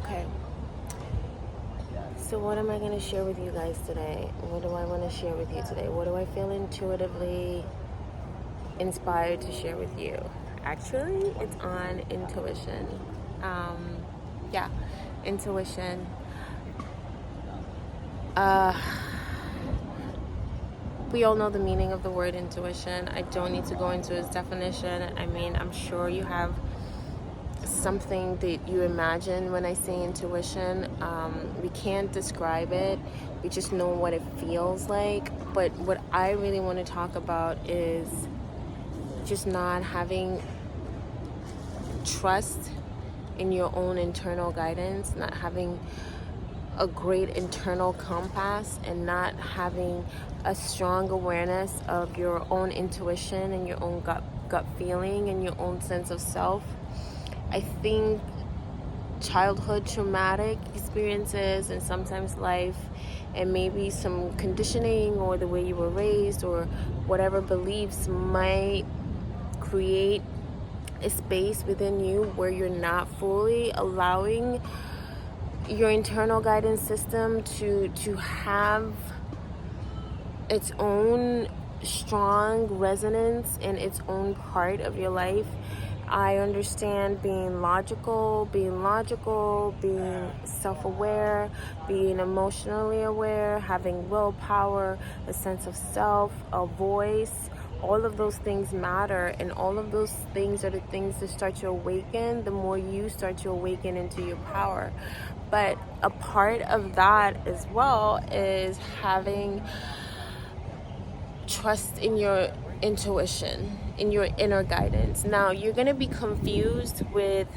Okay. So what am I going to share with you guys today? What do I want to share with you today? What do I feel intuitively inspired to share with you? Actually, it's on intuition. Yeah, intuition. We all know the meaning of the word intuition. I don't need to go into its definition. I mean, I'm sure you have something that you imagine when I say intuition. We can't describe it. We just know what it feels like. But what I really want to talk about is just not having trust in your own internal guidance, not having a great internal compass, and not having a strong awareness of your own intuition and your own gut feeling and your own sense of self. I think childhood traumatic experiences and sometimes life and maybe some conditioning or the way you were raised or whatever beliefs might create a space within you where you're not fully allowing your internal guidance system to have its own strong resonance in its own part of your life. I understand being logical, being self-aware, being emotionally aware, having willpower, a sense of self, a voice. All of those things matter, and all of those things are the things that start to awaken the more you start to awaken into your power. But a part of that as well is having trust in your intuition, in your inner guidance. Now, you're going to be confused with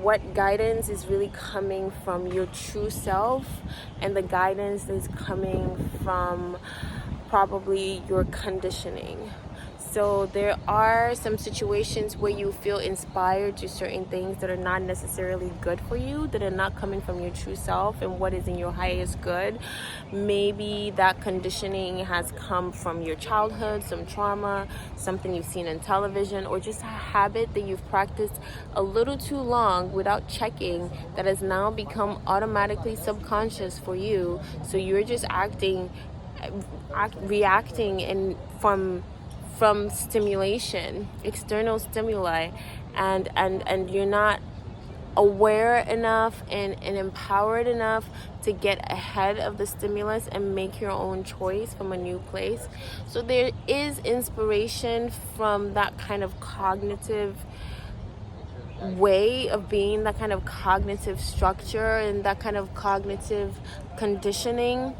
what guidance is really coming from your true self and the guidance is coming from probably your conditioning. So there are some situations where you feel inspired to certain things that are not necessarily good for you, that are not coming from your true self and what is in your highest good. Maybe that conditioning has come from your childhood, some trauma, something you've seen in television, or just a habit that you've practiced a little too long without checking that has now become automatically subconscious for you. So you're just reacting and from stimulation, external stimuli, and you're not aware enough and empowered enough to get ahead of the stimulus and make your own choice from a new place. So there is inspiration from that kind of cognitive way of being, that kind of cognitive structure and that kind of cognitive conditioning.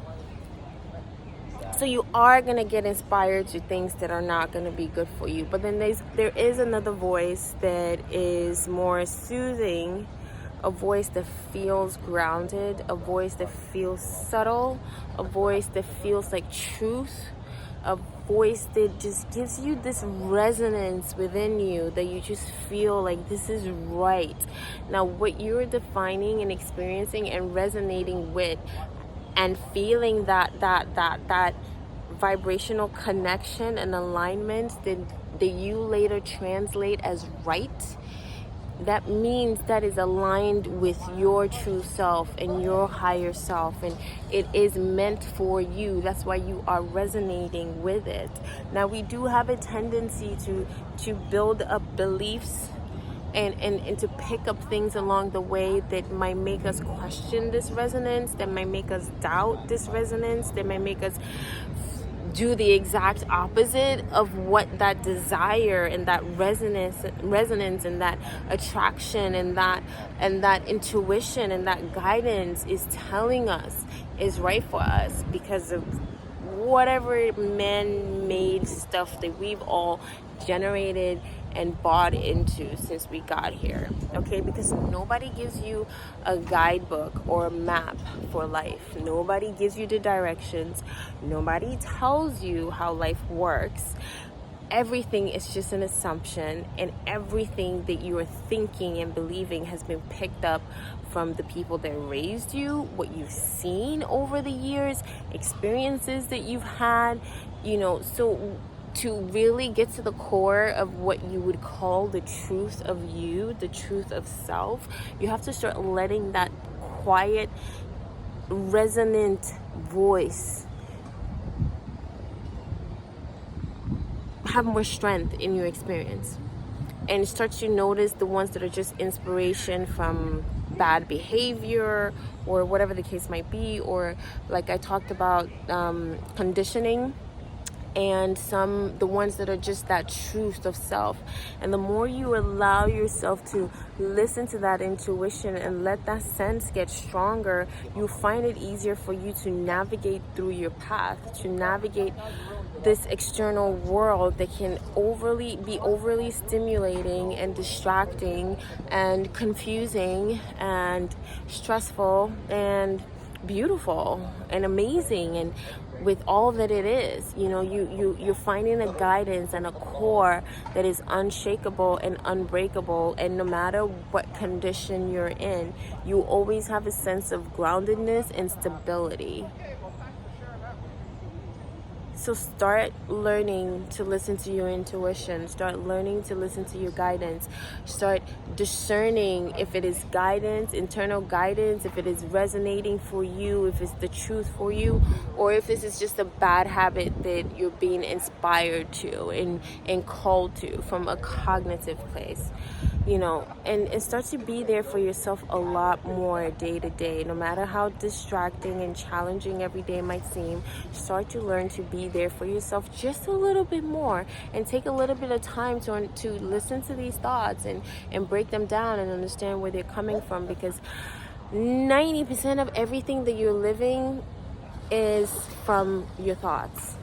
So you are going to get inspired to things that are not going to be good for you. But then there is another voice that is more soothing, a voice that feels grounded, a voice that feels subtle, a voice that feels like truth, a voice that just gives you this resonance within you that you just feel like this is right. Now, what you're defining and experiencing and resonating with and feeling that vibrational connection and alignment that you later translate as right, that means that is aligned with your true self and your higher self, and it is meant for you. That's why you are resonating with it. Now, we do have a tendency to build up beliefs and to pick up things along the way that might make us question this resonance, that might make us doubt this resonance, that might make us do the exact opposite of what that desire and that resonance and that attraction and that intuition and that guidance is telling us is right for us, because of whatever man-made stuff that we've all generated and bought into since we got here. Okay, because nobody gives you a guidebook or a map for life. Nobody gives you the directions. Nobody tells you how life works. Everything is just an assumption, and everything that you are thinking and believing has been picked up from the people that raised you, what you've seen over the years, experiences that you've had, so to really get to the core of what you would call the truth of you, the truth of self, you have to start letting that quiet, resonant voice have more strength in your experience, and start to notice the ones that are just inspiration from bad behavior or whatever the case might be, or like I talked about, conditioning, and the ones that are just that truth of self. And the more you allow yourself to listen to that intuition and let that sense get stronger, you find it easier for you to navigate through your path, to navigate this external world that can be overly stimulating and distracting and confusing and stressful and beautiful and amazing, and with all that it is, you're finding a guidance and a core that is unshakable and unbreakable, and no matter what condition you're in, you always have a sense of groundedness and stability. So start learning to listen to your intuition. Start learning to listen to your guidance. Start discerning if it is guidance, internal guidance, if it is resonating for you, if it's the truth for you, or if this is just a bad habit that you're being inspired to and called to from a cognitive place. And start to be there for yourself a lot more day to day. No matter how distracting and challenging every day might seem, start to learn to be there for yourself just a little bit more, and take a little bit of time to listen to these thoughts and break them down and understand where they're coming from, because 90% of everything that you're living is from your thoughts.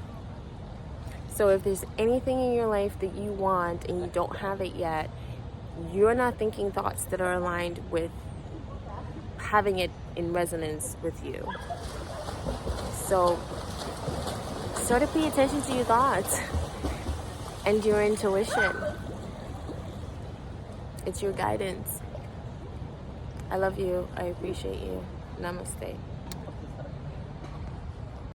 So if there's anything in your life that you want and you don't have it yet, you're not thinking thoughts that are aligned with having it in resonance with you. So start to pay attention to your thoughts and your intuition. It's your guidance. I love you. I appreciate you. Namaste.